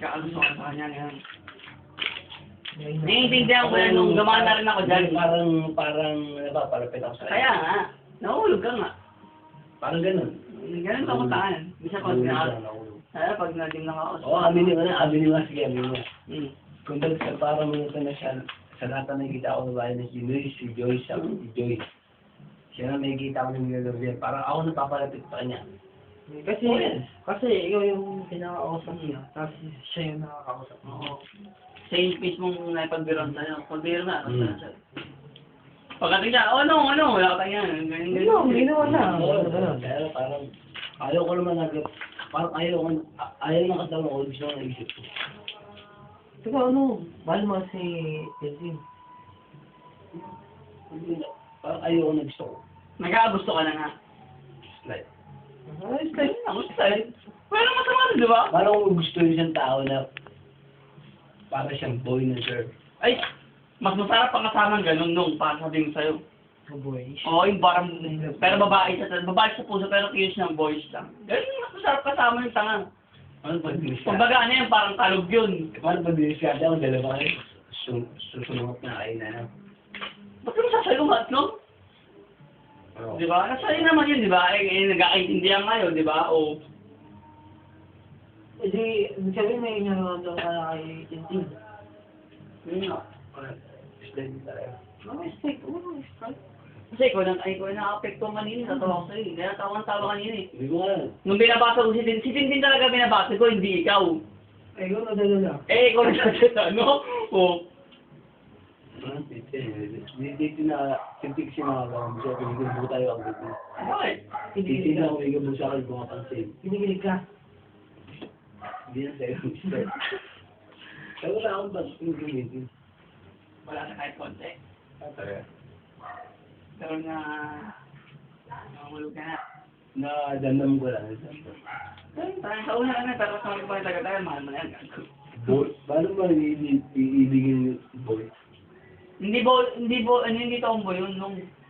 nagkakagusto ka sa kanya ngayon. Naiintindihan ko yan nung gumana rin ako dyan. Parang napapalapit ako sa kanya. Kaya nga, nahulog ka nga. Parang ganun. Ganun ka kutaan. Bisa pag kaya pag nadim lang ako. Oo, aminin mo na. Sige, aminin mo. Kung ba't sa parang minuto na siya, sa lahat na nakikita ko na bahay na si Luis, si Joyce, si Joyce. Siya na nakikita ko ng Miguel. Parang ako napapalapit pa kanya. Kasi ikaw yung pinakakausap niya, tapos siya yung nakakausap mo. Oo. Same piece mong naipagbiron sa'yo. Pagbiro na, ano sa'yo sa'yo. Pagdating niya, ano, wala ka yan. Hindi naman na. Pero parang, ayaw ko naman parang ayaw ng katawan ko, gusto ko naisip ko. Teka, mahal mo si Elvin. Parang ayaw ko na gusto ko. Nagkakagusto ka na nga. Like, Ay, style. Ako style. Pero masama rin, di ba? parang kung gusto yung isang tao na para siyang boy na sir. Ay, mas masarap pang kasama ng ganun nung para sabihin sa'yo. Oh, boy. Oo, yung parang, pero babae sa puso, pero cute ng boys lang. Ganun, mas masarap kasama yung tanga. Ano pag diniscard? Kumbaga, ano yan, parang kalog yun. Paano pag diniscard ako, dalawa kayo? Susunod na kayo na. Ba't mo sasalumat, no? Oo. Di ba? Nasa'yo naman yun, di ba? Nagkakaintindihan kayo, di ba? O, Hindi, sabihin na yun yung kay Elvin. yun nga. Slide talaga. Mistake. Mistake. Kasi ikaw na-apekto kanina, natawa ko sa'yo. Kaya tawan-tawa kanina eh. Hindi ko alam. Nung binabasa ko si Tintin talaga binabasa ko, hindi ikaw. Ay, ikaw nadala lang. Ikaw na sa ano? O, Dito na, tintig siya mga kawang siya, pinigil tayo ang dito. bakit? Dito na ako pinigil mo siya kayo bumapansin. Pinigilig ka. Hindi na sa'yo. Kaya wala akong bas yung gamitin. Wala na kahit konti. Talaga. Pero nahulog ka na. Nadamdam ko lang. Parang sa una na, pero sa mga pang taga-taga, mahal mo na yan. Boy, paano ba iibigin yung boy? Hindi tomboy yun, nung